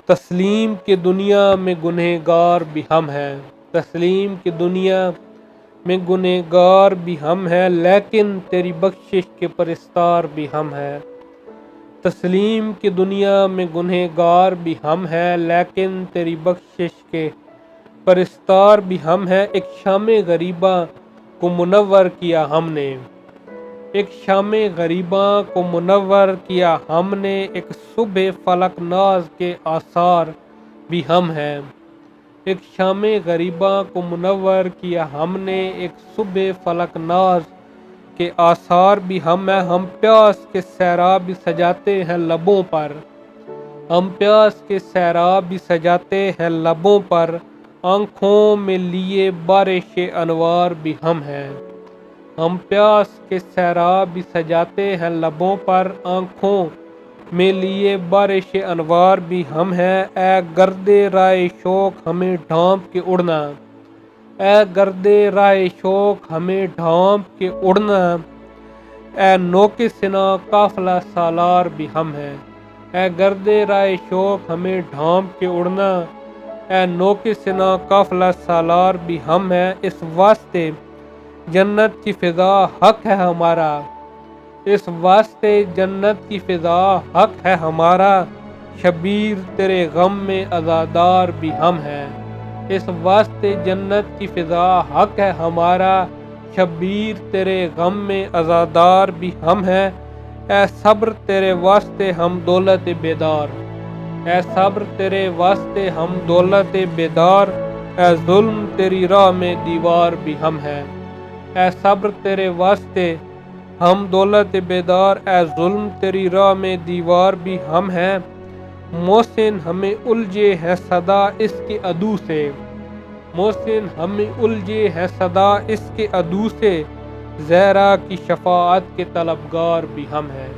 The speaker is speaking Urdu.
تسلیم کی دنیا میں گنہگار بھی ہم ہیں، تسلیم کی دنیا میں گنہگار بھی ہم ہیں، لیکن تیری بخشش کے پرستار بھی ہم ہیں۔ تسلیم کی دنیا میں گنہگار بھی ہم ہیں، لیکن تیری بخشش کے پرستار بھی ہم ہیں۔ ایک شام غریباں کو منور کیا ہم نے، ایک شام غریباں کو منور کیا ہم نے، ایک صبح فلک ناز کے آثار بھی ہم ہیں۔ ایک شام غریباں کو منور کیا ہم نے، ایک صبح فلک ناز کے آثار بھی ہم ہیں۔ ہم پیاس کے سیراب بھی سجاتے ہیں لبوں پر، ہم پیاس کے سیراب بھی سجاتے ہیں لبوں پر، آنکھوں میں لیے بارش انوار بھی ہم ہیں۔ ہم پیاس کے سیراب بھی سجاتے ہیں لبوں پر، آنکھوں میں لیے بارش انوار بھی ہم ہیں۔ اے گرد رائے شوق ہمیں ڈھانپ کے اڑنا، اے گرد رائے شوق ہمیں ڈھانپ کے اڑنا، اے نوک سنا قافلہ سالار بھی ہم ہیں۔ اے گرد رائے شوق ہمیں ڈھانپ کے اڑنا، اے نوک سنا قافلہ سالار بھی ہم ہیں۔ اس واسطے جنت کی فضا حق ہے ہمارا، اس واسطے جنت کی فضا حق ہے ہمارا، شبیر تیرے غم میں عزادار بھی ہم ہیں۔ اس واسطے جنت کی فضا حق ہے ہمارا، شبیر تیرے غم میں عزادار بھی ہم ہیں۔ اے صبر تیرے واسطے ہم دولت بیدار، اے صبر تیرے واسطے ہم دولت بیدار، اے ظلم تیری راہ میں دیوار بھی ہم ہیں۔ اے صبر تیرے واسطے ہم دولت بیدار، اے ظلم تیری راہ میں دیوار بھی ہم ہیں۔ محسن ہمیں الجھے ہے صدا اس کے عدو سے، محسن ہمیں الجھے ہے صدا اس کے عدو سے، زہرا کی شفاعت کے طلبگار بھی ہم ہیں۔